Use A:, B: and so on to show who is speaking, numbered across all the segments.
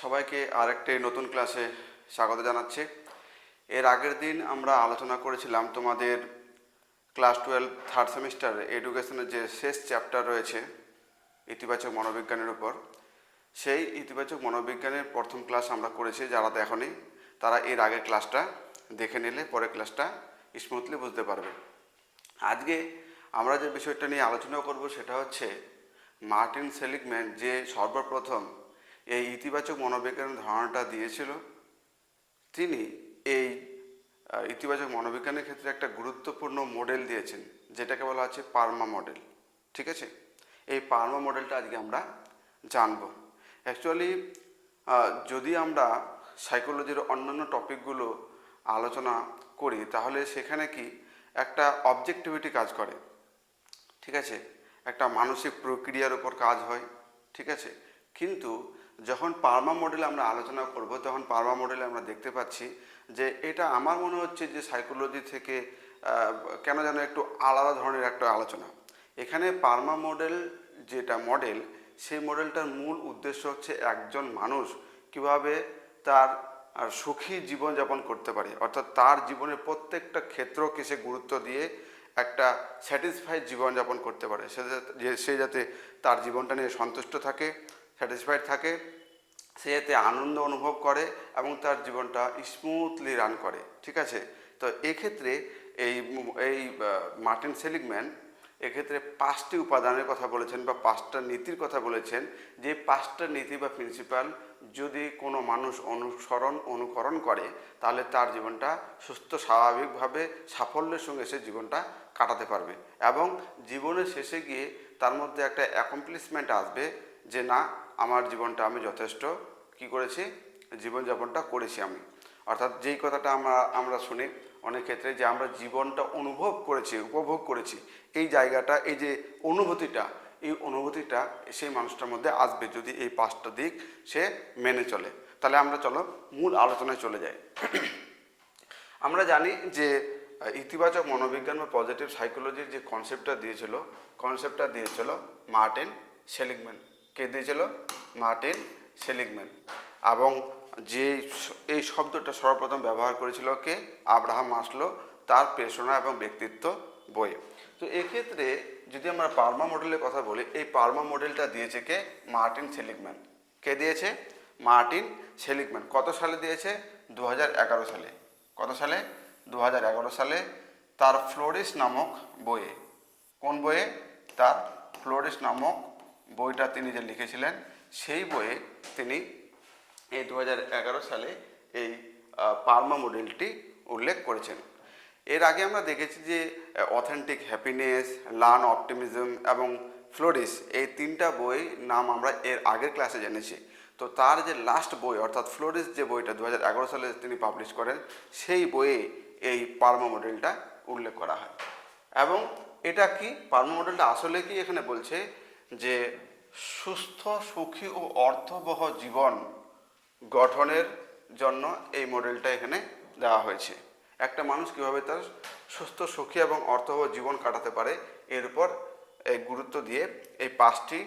A: সবাইকে আরেকটি নতুন ক্লাসে স্বাগত জানাচ্ছি। এর আগের দিন আমরা আলোচনা করেছিলাম তোমাদের ক্লাস 12 থার্ড সেমিস্টার এডুকেশনের যে শেষ চ্যাপ্টার রয়েছে ইতিবাচক মনোবিজ্ঞানের উপর, সেই ইতিবাচক মনোবিজ্ঞানের প্রথম ক্লাস আমরা করেছি। যারা দেখনি তারা এর আগের ক্লাসটা দেখে নিলে পরের ক্লাসটা স্মুথলি বুঝতে পারবে। আজকে আমরা যে বিষয়টা নিয়ে আলোচনা করব সেটা হচ্ছে মার্টিন সেলিগম্যান যে সর্বপ্রথম এই ইতিবাচক মনোবিজ্ঞানের ধারণাটা দিয়েছিল। তিনি এই ইতিবাচক মনোবিজ্ঞানের ক্ষেত্রে একটা গুরুত্বপূর্ণ মডেল দিয়েছেন, যেটাকে বলা হচ্ছে পারমা মডেল। ঠিক আছে, এই পারমা মডেলটা আজকে আমরা জানব। অ্যাকচুয়ালি যদি আমরা সাইকোলজির অন্যান্য টপিকগুলো আলোচনা করি তাহলে সেখানে কি একটা অবজেক্টিভিটি কাজ করে, ঠিক আছে, একটা মানসিক প্রক্রিয়ার উপর কাজ হয়, ঠিক আছে। কিন্তু যখন পারমা মডেল আমরা আলোচনা করব তখন পারমা মডেলে আমরা দেখতে পাচ্ছি যে এটা আমার মনে হচ্ছে যে সাইকোলজি থেকে কেন যেন একটু আলাদা ধরনের একটা আলোচনা। এখানে পারমা মডেল যেটা মডেল, সেই মডেলটার মূল উদ্দেশ্য হচ্ছে একজন মানুষ কিভাবে তার সুখী জীবনযাপন করতে পারে, অর্থাৎ তার জীবনের প্রত্যেকটা ক্ষেত্রকে সে গুরুত্ব দিয়ে একটা স্যাটিসফাইড জীবনযাপন করতে পারে। সে যাতে তার জীবনটা নিয়ে সন্তুষ্ট থাকে, স্যাটিসফাইড থাকে, সে যাতে আনন্দ অনুভব করে এবং তার জীবনটা স্মুথলি রান করে। ঠিক আছে, তো এক্ষেত্রে এই মার্টিন সেলিগম্যান এক্ষেত্রে 5টি উপাদানের কথা বলেছেন বা 5টা নীতির কথা বলেছেন, যে 5টা নীতি বা প্রিন্সিপাল যদি কোনো মানুষ অনুকরণ করে তাহলে তার জীবনটা সুস্থ স্বাভাবিকভাবে সাফল্যের সঙ্গে সে জীবনটা কাটাতে পারবে এবং জীবনের শেষে গিয়ে তার মধ্যে একটা অ্যাকমপ্লিশমেন্ট আসবে যে না, আমার জীবনটা আমি যথেষ্ট কি করেছি, জীবনযাপনটা করেছি আমি। অর্থাৎ যেই কথাটা আমরা শুনি অনেক ক্ষেত্রে যে আমরা জীবনটা অনুভব করেছি, উপভোগ করেছি, এই জায়গাটা, এই যে এই অনুভূতিটা সেই মানুষটার মধ্যে আসবে যদি এই 5টা দিক সে মেনে চলে। তাহলে আমরা চলো মূল আলোচনায় চলে যাই। আমরা জানি যে ইতিবাচক মনোবিজ্ঞান বা পজিটিভ সাইকোলজির যে কনসেপ্টটা দিয়েছিল মার্টিন সেলিগম্যান। কে দিয়েছিল? মার্টিন সেলিগম্যান। এবং যে এই শব্দটা সর্বপ্রথম ব্যবহার করেছিল কে? আব্রাহাম মাসলো, তার পেশনা এবং ব্যক্তিত্ব বইয়ে। তো এক্ষেত্রে যদি আমরা পারমা মডেলের কথা বলি, এই পারমা মডেলটা দিয়েছে কে? মার্টিন সেলিগম্যান। কে দিয়েছে? মার্টিন সেলিগম্যান। কত সালে দিয়েছে? 2011 সালে। কত সালে? 2011 সালে তার ফ্লোরিস নামক বইয়ে। কোন বইয়ে? তার ফ্লোরিস নামক বইটা তিনি যে লিখেছিলেন, সেই বইয়ে তিনি এই 2011 সালে এই পারমা মডেলটি উল্লেখ করেছেন। এর আগে আমরা দেখেছি যে অথেন্টিক হ্যাপিনেস, লার্ন অপটিমিজম এবং ফ্লোরিস, এই 3টা বই নাম আমরা এর আগের ক্লাসে জেনেছি। তো তার যে লাস্ট বই অর্থাৎ ফ্লোরিস যে বইটা 2011 সালে তিনি পাবলিশ করেন, সেই বইয়ে এই পারমা মডেলটা উল্লেখ করা হয়। এবং এটা কি, পারমা মডেলটা আসলে কি এখানে বলছে যে সুস্থ, সুখী ও অর্থবহ জীবন গঠনের জন্য এই মডেলটা এখানে দেওয়া হয়েছে। একটা মানুষ কীভাবে তার সুস্থ, সুখী এবং অর্থবহ জীবন কাটাতে পারে এর উপর এই গুরুত্ব দিয়ে এই 5টি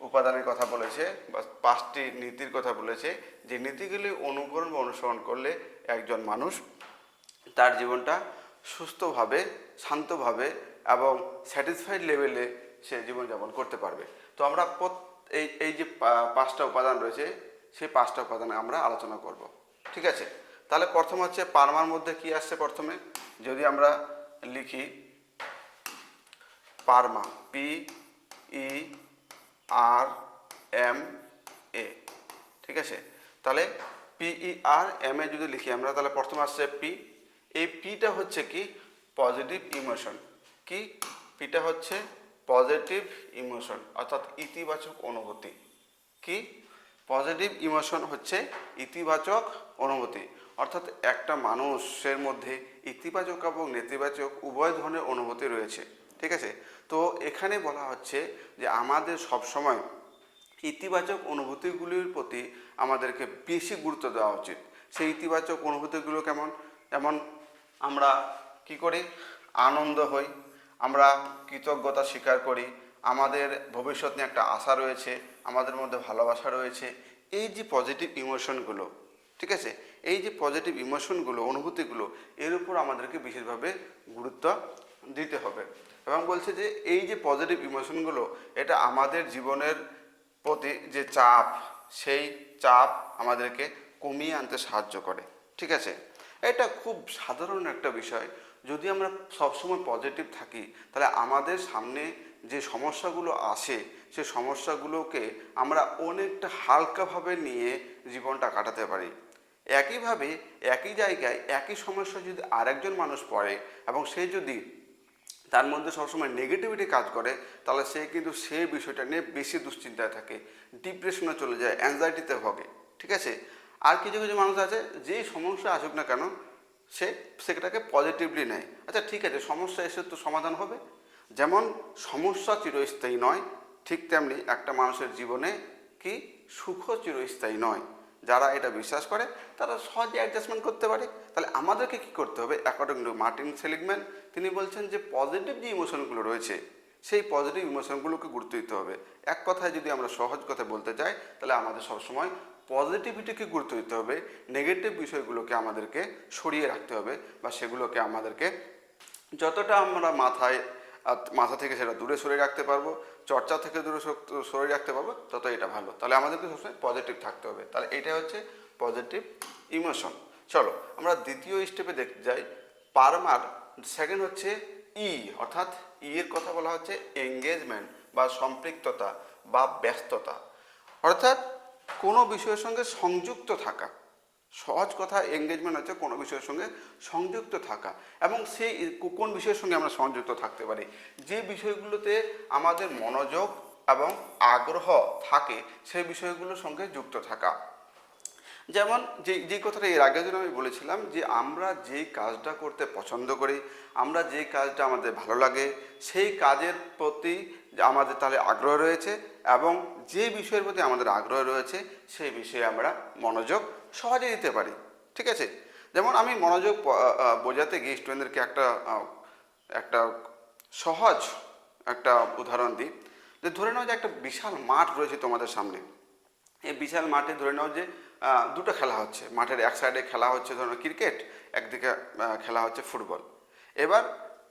A: উপাদানের কথা বলেছে বা 5টি নীতির কথা বলেছে, যে নীতিগুলি অনুকরণ বা অনুসরণ করলে একজন মানুষ তার জীবনটা সুস্থভাবে, শান্তভাবে এবং স্যাটিসফাইড লেভেলে সে জীবনযাপন করতে পারবে। তো আমরা এই যে 5টা উপাদান রয়েছে, সেই 5টা উপাদানে আমরা আলোচনা করব। ঠিক আছে, তাহলে প্রথম হচ্ছে পারমার মধ্যে কি আসছে। প্রথমে যদি আমরা লিখি পারমা, PERMA, ঠিক আছে, তাহলে PERMA যদি লিখি আমরা তাহলে প্রথমে আসছে পি। এই পিটা হচ্ছে কি? Positive emotion. কি? পিটা হচ্ছে পজিটিভ ইমোশন অর্থাৎ ইতিবাচক অনুভূতি। কি? পজিটিভ ইমোশন হচ্ছে ইতিবাচক অনুভূতি, অর্থাৎ একটা মানুষের মধ্যে ইতিবাচক এবং নেতিবাচক উভয় ধরনের অনুভূতি রয়েছে। ঠিক আছে, তো এখানে বলা হচ্ছে যে আমাদের সবসময় ইতিবাচক অনুভূতিগুলির প্রতি আমাদেরকে বেশি গুরুত্ব দেওয়া উচিত। সেই ইতিবাচক অনুভূতিগুলো কেমন? যেমন আমরা কি করি? আনন্দ হই, আমরা কৃতজ্ঞতা স্বীকার করি, আমাদের ভবিষ্যৎ নিয়ে একটা আশা রয়েছে, আমাদের মধ্যে ভালোবাসা রয়েছে। এই যে পজিটিভ ইমোশনগুলো, ঠিক আছে, এই যে পজিটিভ ইমোশনগুলো, অনুভূতিগুলো, এর উপর আমাদেরকে বিশেষভাবে গুরুত্ব দিতে হবে। এবং বলছে যে এই যে পজিটিভ ইমোশনগুলো, এটা আমাদের জীবনের প্রতি যে চাপ, সেই চাপ আমাদেরকে কমিয়ে আনতে সাহায্য করে, ঠিক আছে। এটা খুব সাধারণ একটা বিষয়। যদি আমরা সবসময় পজিটিভ থাকি, তাহলে আমাদের সামনে যে সমস্যাগুলো আসে, সেই সমস্যাগুলোকে আমরা অনেকটা হালকাভাবে নিয়ে জীবনটা কাটাতে পারি। একইভাবে একই জায়গায় একই সমস্যা যদি আরেকজন মানুষ পড়ে এবং সে যদি তার মধ্যে সবসময় নেগেটিভিটি কাজ করে, তাহলে সে কিন্তু সেই বিষয়টা নিয়ে বেশি দুশ্চিন্তায় থাকে, ডিপ্রেশনে চলে যায়, অ্যাংজাইটিতে ভোগে, ঠিক আছে। আর কিছু কিছু মানুষ আছে, যেই সমস্যা আসুক না কেন সেটাকে পজিটিভলি নেয়। আচ্ছা ঠিক আছে, সমস্যা এসে তো সমাধান হবে। যেমন সমস্যা চিরস্থায়ী নয়, ঠিক তেমনি একটা মানুষের জীবনে কি সুখও চিরস্থায়ী নয়। যারা এটা বিশ্বাস করে তারা সহজে অ্যাডজাস্টমেন্ট করতে পারে। তাহলে আমাদেরকে কি করতে হবে? অ্যাকর্ডিং টু মার্টিন সেলিগম্যান, তিনি বলছেন যে পজিটিভ যে ইমোশনগুলো রয়েছে, সেই পজিটিভ ইমোশনগুলোকে গুরুত্ব দিতে হবে। এক কথায় যদি আমরা সহজ কথা বলতে চাই, তাহলে আমাদের সবসময় পজিটিভিটিকে গুরুত্ব দিতে হবে, নেগেটিভ বিষয়গুলোকে আমাদেরকে সরিয়ে রাখতে হবে, বা সেগুলোকে আমাদেরকে যতটা আমরা মাথা থেকে সেটা দূরে সরিয়ে রাখতে পারবো, চর্চা থেকে দূরে সরিয়ে রাখতে পারবো, তত এটা ভালো। তাহলে আমাদেরকে সবসময় পজিটিভ থাকতে হবে। তাহলে এটা হচ্ছে পজিটিভ ইমোশন। চলো আমরা দ্বিতীয় স্টেপে দেখতে যাই। পারমার সেকেন্ড হচ্ছে ই, অর্থাৎ এর কথা বলা হচ্ছে এঙ্গেজমেন্ট বা সম্পৃক্ততা বা ব্যস্ততা, অর্থাৎ কোনো বিষয়ের সঙ্গে সংযুক্ত থাকা। সহজ কথা, এঙ্গেজমেন্ট হচ্ছে কোনো বিষয়ের সঙ্গে সংযুক্ত থাকা। এবং সেই কোন বিষয়ের সঙ্গে আমরা সংযুক্ত থাকতে পারি? যে বিষয়গুলোতে আমাদের মনোযোগ এবং আগ্রহ থাকে, সেই বিষয়গুলোর সঙ্গে যুক্ত থাকা। যেমন যে কথাটা এর আগে যেন আমি বলেছিলাম, যে আমরা যেই কাজটা করতে পছন্দ করি, আমরা যেই কাজটা আমাদের ভালো লাগে, সেই কাজের প্রতি আমাদের তাহলে আগ্রহ রয়েছে, এবং যে বিষয়ের প্রতি আমাদের আগ্রহ রয়েছে সেই বিষয়ে আমরা মনোযোগ সহজে দিতে পারি, ঠিক আছে। যেমন আমি মনোযোগ বোঝাতে গিয়ে স্টুডেন্টদেরকে একটা সহজ একটা উদাহরণ দিই। যে ধরে নাও যে একটা বিশাল মাঠ রয়েছে তোমাদের সামনে। এই বিশাল মাঠে ধরে নাও যে দুটো খেলা হচ্ছে। মাঠের এক সাইডে খেলা হচ্ছে ধরো ক্রিকেট, একদিকে খেলা হচ্ছে ফুটবল। এবার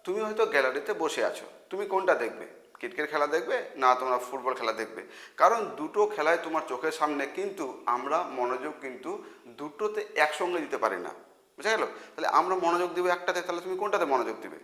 A: তুমি হয়তো গ্যালারিতে বসে আছো, তুমি কোনটা দেখবে? ক্রিকেট খেলা দেখবে না তোমরা ফুটবল খেলা দেখবে? কারণ দুটো খেলায় তোমার চোখের সামনে, কিন্তু আমরা মনোযোগ কিন্তু দুটোতে একসঙ্গে দিতে পারি না, বুঝা গেল? তাহলে আমরা মনোযোগ দেবো একটাতে, তাহলে তুমি কোনটাতে মনোযোগ দিবে?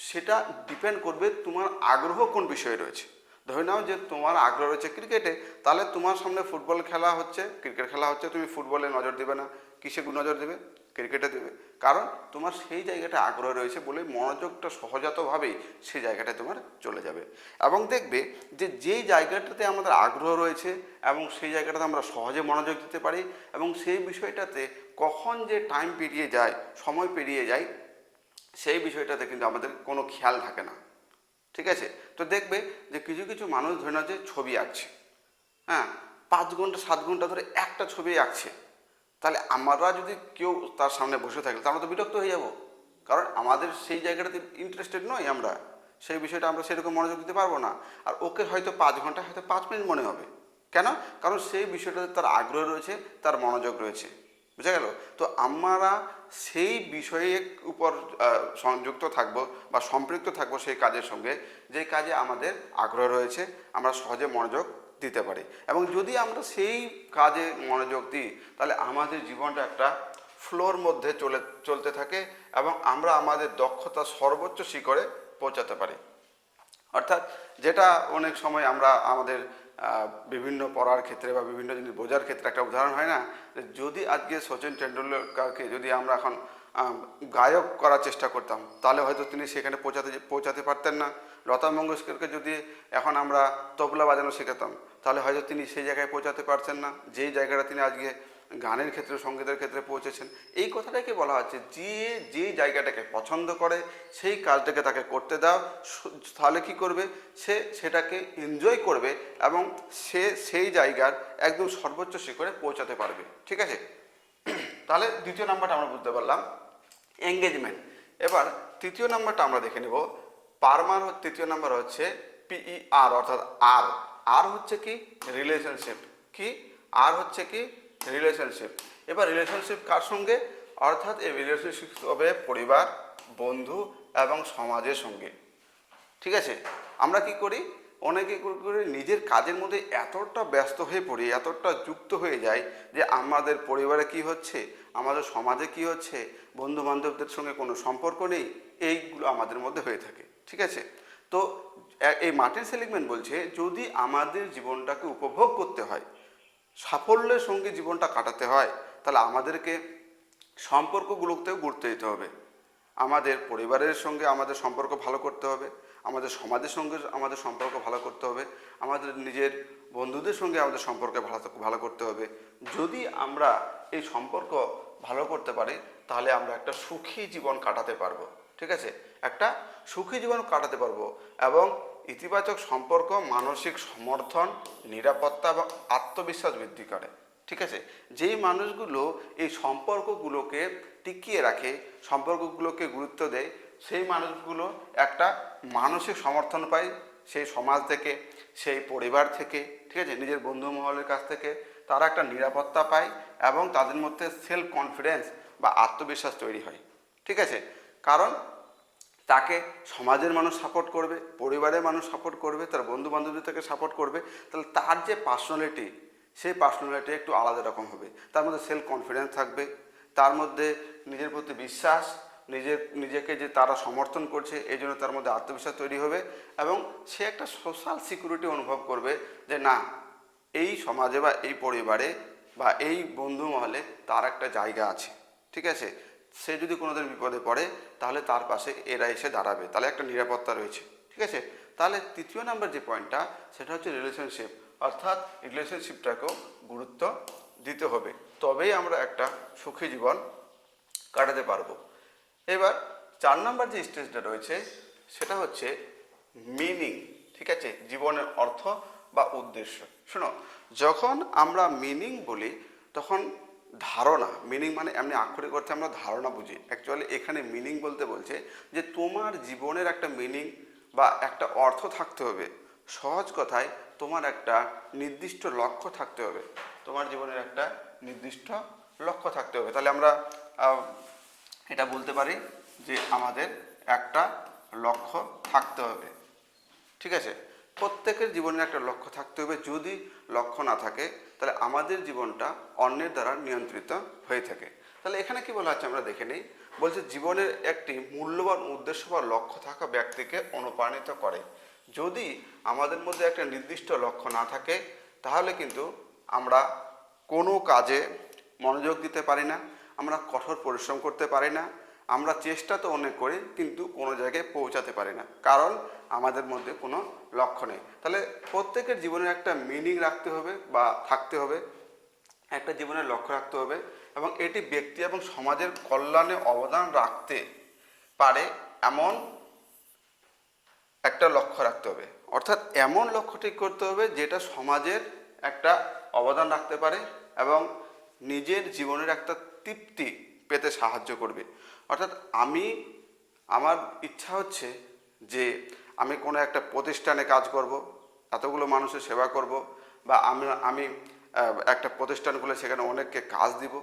A: সেটা ডিপেন্ড করবে তোমার আগ্রহ কোন বিষয়ে রয়েছে। ধরে নাও যে তোমার আগ্রহ রয়েছে ক্রিকেটে, তাহলে তোমার সামনে ফুটবল খেলা হচ্ছে, ক্রিকেট খেলা হচ্ছে, তুমি ফুটবলে নজর দেবে না, কিসে নজর দেবে? ক্রিকেটে দেবে। কারণ তোমার সেই জায়গাটা আগ্রহ রয়েছে বলে মনোযোগটা সহজাতভাবেই সেই জায়গাটায় তোমার চলে যাবে। এবং দেখবে যে যেই জায়গাটাতে আমাদের আগ্রহ রয়েছে এবং সেই জায়গাটাতে আমরা সহজে মনোযোগ দিতে পারি, এবং সেই বিষয়টাতে কখন যে টাইম পেরিয়ে যায়, সময় পেরিয়ে যায়, সেই বিষয়টাতে কিন্তু আমাদের কোনো খেয়াল থাকে না, ঠিক আছে। তো দেখবে যে কিছু কিছু মানুষ ধরে নাও যে ছবি আঁকছে, হ্যাঁ, 5 ঘন্টা 7 ঘন্টা ধরে একটা ছবি আঁকছে। তাহলে আমরা যদি কেউ তার সামনে বসে থাকি, তাহলে তো বিরক্ত হয়ে যাব। কারণ আমাদের সেই জায়গাটাতে ইন্টারেস্টেড নই, আমরা সেই বিষয়টা আমরা সেরকম মনোযোগ দিতে পারবো না। আর ওকে হয়তো 5 ঘন্টা, হয়তো 5 মিনিট মনে হবে। কেন? কারণ সেই বিষয়টাতে তার আগ্রহ রয়েছে, তার মনোযোগ রয়েছে, বুঝা গেল? তো আমরা সেই বিষয়ের উপর সংযুক্ত থাকবো বা সম্পৃক্ত থাকবো সেই কাজের সঙ্গে, যে কাজে আমাদের আগ্রহ রয়েছে, আমরা সহজে মনোযোগ দিতে পারি। এবং যদি আমরা সেই কাজে মনোযোগ দিই, তাহলে আমাদের জীবনটা একটা ফ্লোর মধ্যে চলতে থাকে, এবং আমরা আমাদের দক্ষতা সর্বোচ্চ শিখরে পৌঁছাতে পারি। অর্থাৎ যেটা অনেক সময় আমরা আমাদের বিভিন্ন পড়ার ক্ষেত্রে বা বিভিন্ন জিনিস বোঝার ক্ষেত্রে একটা উদাহরণ হয় না, যে যদি আজকে সচিন টেন্ডুলকারকে যদি আমরা এখন গায়ক করার চেষ্টা করতাম, তাহলে হয়তো তিনি সেখানে পৌঁছাতে পারতেন না। লতা মঙ্গেশকরকে যদি এখন আমরা তবলা বাজানো শেখাতাম, তাহলে হয়তো তিনি সেই জায়গায় পৌঁছাতে পারছেন না, যেই জায়গাটা তিনি আজকে গানের ক্ষেত্রে, সঙ্গীতের ক্ষেত্রে পৌঁছেছেন। এই কথাটাকে বলা হচ্ছে, যে জায়গাটাকে পছন্দ করে সেই কাজটাকে তাকে করতে দাও, তাহলে কি করবে? সে সেটাকে এনজয় করবে এবং সে সেই জায়গার একদম সর্বোচ্চ শিখরে পৌঁছাতে পারবে, ঠিক আছে। তাহলে দ্বিতীয় নাম্বারটা আমরা বুঝতে পারলাম, এঙ্গেজমেন্ট। এবার তৃতীয় নাম্বারটা আমরা দেখে নেব। পারমার তৃতীয় নাম্বার হচ্ছে PER, অর্থাৎ আর হচ্ছে কি রিলেশনশিপ, কি আর হচ্ছে কি রিলেশনশিপ। এবার রিলেশনশিপ কার সঙ্গে, অর্থাৎ এই রিলেশনশিপ হবে পরিবার, বন্ধু এবং সমাজের সঙ্গে। ঠিক আছে, আমরা কি করি, অনেকে করে নিজের কাজের মধ্যে এতটা ব্যস্ত হয়ে পড়ি, এতটা যুক্ত হয়ে যায় যে আমাদের পরিবারে কি হচ্ছে, আমাদের সমাজে কি হচ্ছে, বন্ধু বান্ধবদের সঙ্গে কোনো সম্পর্ক নেই, এইগুলো আমাদের মধ্যে হয়ে থাকে। ঠিক আছে, তো এই মার্টিন সেলিগম্যান বলছে যদি আমাদের জীবনটাকে উপভোগ করতে হয়, সাফল্যের সঙ্গে জীবনটা কাটাতে হয়, তাহলে আমাদেরকে সম্পর্কগুলোতেও গুরুত্ব দিতে হবে। আমাদের পরিবারের সঙ্গে আমাদের সম্পর্ক ভালো করতে হবে, আমাদের সমাজের সঙ্গে আমাদের সম্পর্ক ভালো করতে হবে, আমাদের নিজের বন্ধুদের সঙ্গে আমাদের সম্পর্ক ভালো করতে হবে। যদি আমরা এই সম্পর্ক ভালো করতে পারি তাহলে আমরা একটা সুখী জীবন কাটাতে পারবো। ঠিক আছে, একটা সুখী জীবন কাটাতে পারবো এবং ইতিবাচক সম্পর্ক মানসিক সমর্থন, নিরাপত্তা এবং আত্মবিশ্বাস বৃদ্ধি করে। ঠিক আছে, যেই মানুষগুলো এই সম্পর্কগুলোকে টিকিয়ে রাখে, সম্পর্কগুলোকে গুরুত্ব দেয়, সেই মানুষগুলো একটা মানসিক সমর্থন পায় সেই সমাজ থেকে, সেই পরিবার থেকে। ঠিক আছে, নিজের বন্ধু মহলের কাছ থেকে তারা একটা নিরাপত্তা পায় এবং তাদের মধ্যে সেলফ কনফিডেন্স বা আত্মবিশ্বাস তৈরি হয়। ঠিক আছে, কারণ তাকে সমাজের মানুষ সাপোর্ট করবে, পরিবারের মানুষ সাপোর্ট করবে, তার বন্ধু বান্ধবদের থেকে সাপোর্ট করবে, তাহলে তার যে পার্সোনালিটি, সেই পার্সোনালিটি একটু আলাদা রকম হবে। তার মধ্যে সেলফ কনফিডেন্স থাকবে, তার মধ্যে নিজের প্রতি বিশ্বাস, নিজেকে যে তারা সমর্থন করছে এই জন্য তার মধ্যে আত্মবিশ্বাস তৈরি হবে এবং সে একটা সোশ্যাল সিকিউরিটি অনুভব করবে যে না, এই সমাজে বা এই পরিবারে বা এই বন্ধু মহলে তার একটা জায়গা আছে। ঠিক আছে, সে যদি কোনোদিন বিপদে পড়ে তাহলে তার পাশে এরা এসে দাঁড়াবে, তাহলে একটা নিরাপত্তা রয়েছে। ঠিক আছে, তাহলে তৃতীয় নাম্বার যে পয়েন্টটা সেটা হচ্ছে রিলেশনশিপ, অর্থাৎ রিলেশনশিপটাকেও গুরুত্ব দিতে হবে, তবেই আমরা একটা সুখী জীবন কাটাতে পারবো। এবার 4 নাম্বার যে স্টেজটা রয়েছে সেটা হচ্ছে মিনিং। ঠিক আছে, জীবনের অর্থ বা উদ্দেশ্য। শোনো, যখন আমরা মিনিং বলি তখন ধারণা, মিনিং মানে এমনি আক্ষরিক অর্থে আমরা ধারণা বুঝি। অ্যাকচুয়ালি এখানে মিনিং বলতে বলছে যে তোমার জীবনের একটা মিনিং বা একটা অর্থ থাকতে হবে। সহজ কথায় তোমার একটা নির্দিষ্ট লক্ষ্য থাকতে হবে, তোমার জীবনের একটা নির্দিষ্ট লক্ষ্য থাকতে হবে। তাহলে আমরা এটা বলতে পারি যে আমাদের একটা লক্ষ্য থাকতে হবে। ঠিক আছে, প্রত্যেকের জীবনের একটা লক্ষ্য থাকতে হবে। যদি লক্ষ্য না থাকে তাহলে আমাদের জীবনটা অন্যের দ্বারা নিয়ন্ত্রিত হয়ে থাকে। তাহলে এখানে কি বলা হচ্ছে আমরা দেখে নিই। বলছে জীবনের একটি মূল্যবান উদ্দেশ্য বা লক্ষ্য থাকা ব্যক্তিকে অনুপ্রাণিত করে। যদি আমাদের মধ্যে একটা নির্দিষ্ট লক্ষ্য না থাকে তাহলে কিন্তু আমরা কোনো কাজে মনোযোগ দিতে পারি না, আমরা কঠোর পরিশ্রম করতে পারি না, আমরা চেষ্টা তো অনেক করি কিন্তু কোনো জায়গায় পৌঁছাতে পারি না, কারণ আমাদের মধ্যে কোনো লক্ষ্য নেই। তাহলে প্রত্যেকের জীবনের একটা মিনিং রাখতে হবে বা থাকতে হবে, একটা জীবনের লক্ষ্য রাখতে হবে এবং এটি ব্যক্তি এবং সমাজের কল্যাণে অবদান রাখতে পারে এমন একটা লক্ষ্য রাখতে হবে। অর্থাৎ এমন লক্ষ্য ঠিক করতে হবে যেটা সমাজের একটা অবদান রাখতে পারে এবং নিজের জীবনের একটা তৃপ্তি পেতে সাহায্য করবে। অর্থাৎ আমার ইচ্ছা হচ্ছে যে আমি কোনো একটা প্রতিষ্ঠানে কাজ করব, এতগুলো মানুষের সেবা করব, বা আমি একটা প্রতিষ্ঠান খুলে সেখানে অনেককে কাজ দিব।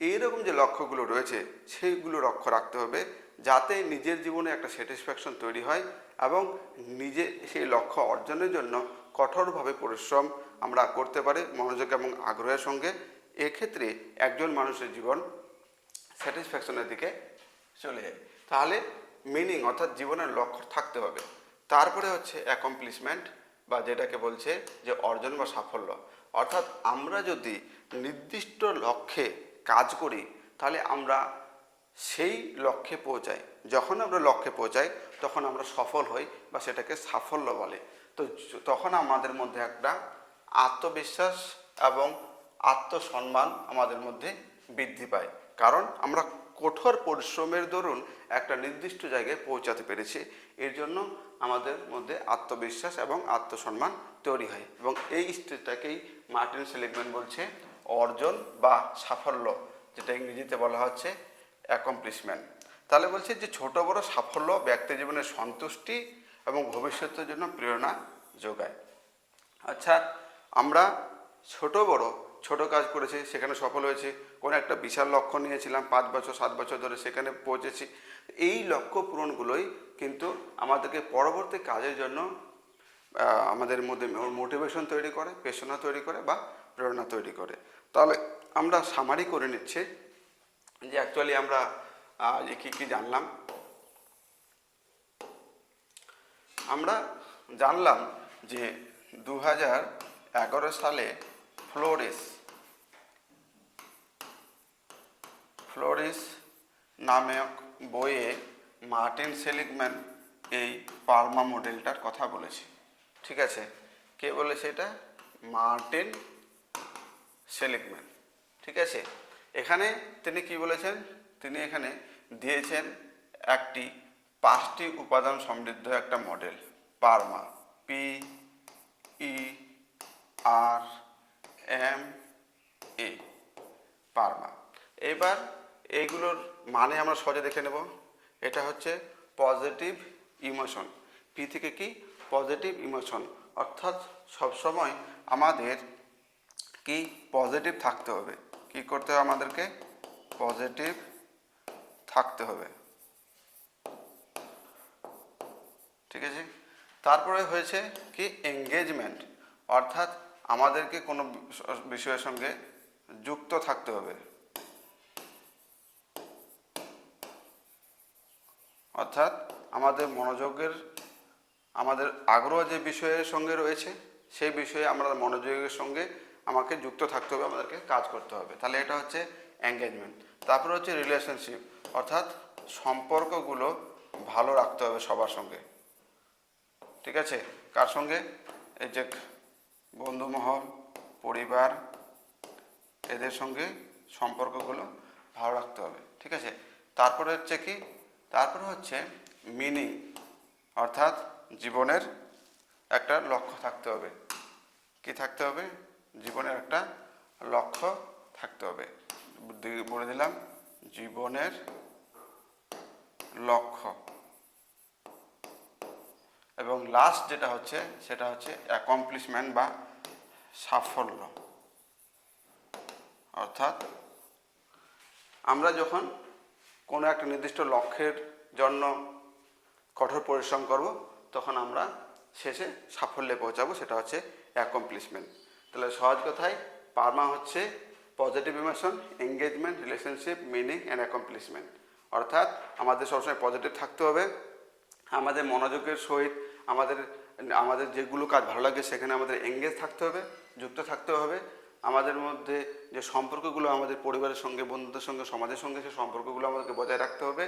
A: এইরকম যে লক্ষ্যগুলো রয়েছে সেইগুলো লক্ষ্য রাখতে হবে যাতে নিজের জীবনে একটা স্যাটিসফ্যাকশন তৈরি হয় এবং নিজে সেই লক্ষ্য অর্জনের জন্য কঠোরভাবে পরিশ্রম আমরা করতে পারি মনোযোগ এবং আগ্রহের সঙ্গে। এক্ষেত্রে একজন মানুষের জীবন স্যাটিসফ্যাকশনের দিকে চলে যায়। তাহলে মিনিং অর্থাৎ জীবনের লক্ষ্য থাকতে হবে। তারপরে হচ্ছে অ্যাকমপ্লিশমেন্ট বা যেটাকে বলছে যে অর্জন বা সাফল্য। অর্থাৎ আমরা যদি নির্দিষ্ট লক্ষ্যে কাজ করি তাহলে আমরা সেই লক্ষ্যে পৌঁছাই। যখন আমরা লক্ষ্যে পৌঁছাই তখন আমরা সফল হই বা সেটাকে সাফল্য বলে। তো তখন আমাদের মধ্যে একটা আত্মবিশ্বাস এবং আত্মসম্মান আমাদের মধ্যে বৃদ্ধি পায়, কারণ আমরা কঠোর পরিশ্রমের দরুন একটা নির্দিষ্ট জায়গায় পৌঁছাতে পেরেছি। এর জন্য আমাদের মধ্যে আত্মবিশ্বাস এবং আত্মসম্মান তৈরি হয় এবং এই স্টেজটাকেই মার্টিন সেলিগম্যান বলছে অর্জন বা সাফল্য, যেটা ইংরেজিতে বলা হচ্ছে অ্যাকমপ্লিশমেন্ট। তাহলে বলছে যে ছোট বড় সাফল্য ব্যক্তি জীবনের সন্তুষ্টি এবং ভবিষ্যতের জন্য প্রেরণা যোগায়। আচ্ছা, আমরা ছোট বড় ছোট কাজ করেছি, সেখানে সফল হয়েছি। কোনো একটা বিশাল লক্ষ্য নিয়েছিলাম 5 বছর 7 বছর ধরে, সেখানে পৌঁছেছি। এই লক্ষ্য পূরণগুলোই কিন্তু আমাদেরকে পরবর্তী কাজের জন্য আমাদের মধ্যে মোটিভেশন তৈরি করে, প্রেরণা তৈরি করে বা প্রেরণা তৈরি করে। তাহলে আমরা সামারি করে নিচ্ছি যে অ্যাকচুয়ালি আমরা যে কী কী জানলাম। আমরা জানলাম যে 2011 সালে ফ্লোরিস নামক বইয়ে মার্টিন সেলিগম্যান এই পার্মা মডেলটার কথা বলেছে। ঠিক আছে, কে বলেছে এটা? মার্টিন সেলিগম্যান। ঠিক আছে, এখানে তিনি কি বলেছেন? তিনি এখানে দিয়েছেন একটি 5টি উপাদান সমৃদ্ধ একটা মডেল, পার্মা, PERMA, পার্মা। এবার এইগুলোর মানে আমরা সহজে দেখে নেব। এটা হচ্ছে পজিটিভ ইমোশন। পি থেকে কি? পজিটিভ ইমোশন, অর্থাৎ সবসময় আমাদের কি পজিটিভ থাকতে হবে। কি করতে হবে? আমাদেরকে পজিটিভ থাকতে হবে। ঠিক আছে, তারপরে হয়েছে কি এঙ্গেজমেন্ট, অর্থাৎ আমাদেরকে কোনো বিষয়ের সঙ্গে যুক্ত থাকতে হবে, অর্থাৎ আমাদের মনোযোগের, আমাদের আগ্রহ যে বিষয়ের সঙ্গে রয়েছে সেই বিষয়ে আমরা মনোযোগের সঙ্গে আমাকে যুক্ত থাকতে হবে, আমাদেরকে কাজ করতে হবে। তাহলে এটা হচ্ছে এঙ্গেজমেন্ট। তারপরে হচ্ছে রিলেশনশিপ, অর্থাৎ সম্পর্কগুলো ভালো রাখতে হবে সবার সঙ্গে। ঠিক আছে, কার সঙ্গে? এই যে বন্ধুমহল, পরিবার, এদের সঙ্গে সম্পর্কগুলো ভালো রাখতে হবে। ঠিক আছে, তারপরে হচ্ছে কি? তারপরে হচ্ছে মিনিং, অর্থাৎ জীবনের একটা লক্ষ্য থাকতে হবে। কি থাকতে হবে? জীবনের একটা লক্ষ্য থাকতে হবে। বলে দিলাম জীবনের লক্ষ্য। এবং লাস্ট যেটা হচ্ছে সেটা হচ্ছে অ্যাকমপ্লিশমেন্ট বা সাফল্য। অর্থাৎ আমরা যখন কোনো একটা নির্দিষ্ট লক্ষ্যের জন্য কঠোর পরিশ্রম করব, তখন আমরা শেষে সাফল্যে পৌঁছাবো, সেটা হচ্ছে অ্যাকমপ্লিশমেন্ট। তাহলে সহজ কথায় পার্মা হচ্ছে positive emotion, engagement, relationship, meaning and accomplishment. অর্থাৎ আমাদের সবসময় পজিটিভ থাকতে হবে, আমাদের মনোযোগের সহিত আমাদের যেগুলো কাজ ভালো লাগে সেখানে আমাদের এঙ্গেজ থাকতে হবে, যুক্ত থাকতে হবে। আমাদের মধ্যে যে সম্পর্কগুলো আমাদের পরিবারের সঙ্গে, বন্ধুদের সঙ্গে, সমাজের সঙ্গে, সেই সম্পর্কগুলো আমাদেরকে বজায় রাখতে হবে।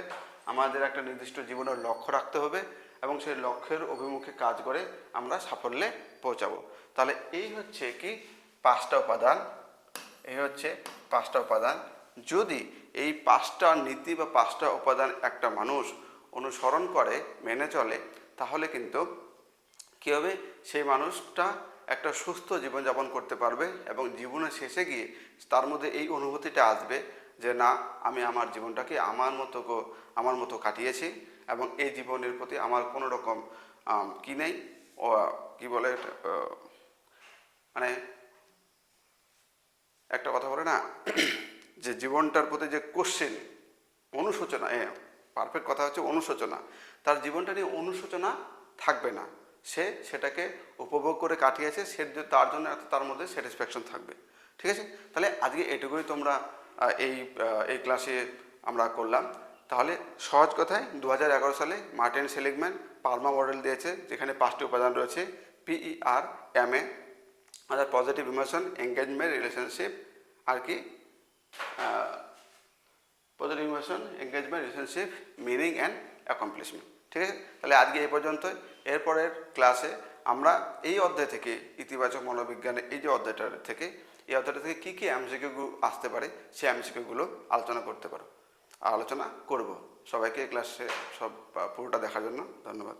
A: আমাদের একটা নির্দিষ্ট জীবনের লক্ষ্য রাখতে হবে এবং সেই লক্ষ্যের অভিমুখে কাজ করে আমরা সাফল্যে পৌঁছাবো। তাহলে এই হচ্ছে কি 5টা উপাদান। এই হচ্ছে 5টা উপাদান। যদি এই 5টা নীতি বা 5টা উপাদান একটা মানুষ অনুসরণ করে, মেনে চলে, তাহলে কিন্তু কী হবে? সেই মানুষটা একটা সুস্থ জীবনযাপন করতে পারবে এবং জীবনের শেষে গিয়ে তার মধ্যে এই অনুভূতিটা আসবে যে না, আমি আমার জীবনটাকে আমার মতো কাটিয়েছি এবং এই জীবনের প্রতি আমার কোনো রকম কি নেই, কি বলে মানে একটা কথা বলে না যে জীবনটার প্রতি যে কোশ্চেন, অনুশোচনা, পারফেক্ট কথা হচ্ছে অনুশোচনা। তার জীবনটা নিয়ে অনুশোচনা থাকবে না, সে সেটাকে উপভোগ করে কাটিয়েছে, সে তার জন্য তার মধ্যে স্যাটিসফ্যাকশন থাকবে। ঠিক আছে, তাহলে আজকে এটুকুই তোমরা এই ক্লাসে আমরা করলাম। তাহলে সহজ কথায় 2011 সালে মার্টিন সেলিগম্যান পার্মা মডেল দিয়েছে, যেখানে 5টি উপাদান রয়েছে, PERMA, অর্থাৎ পজিটিভ ইমোশন, এঙ্গেজমেন্ট, রিলেশনশিপ, আর কি positive emotion, engagement, relationship, meaning and accomplishment. ঠিক আছে, তাহলে আজকে এই পর্যন্ত। এরপরের ক্লাসে আমরা এই অধ্যায় থেকে, ইতিবাচক মনোবিজ্ঞানের এই যে অধ্যায়টা থেকে, এই অধ্যায়টা থেকে কী কী এমসিকিউ আসতে পারে সেই এমসিকিউগুলো আলোচনা করব। সবাইকে এই ক্লাসে পুরোটা দেখার জন্য ধন্যবাদ।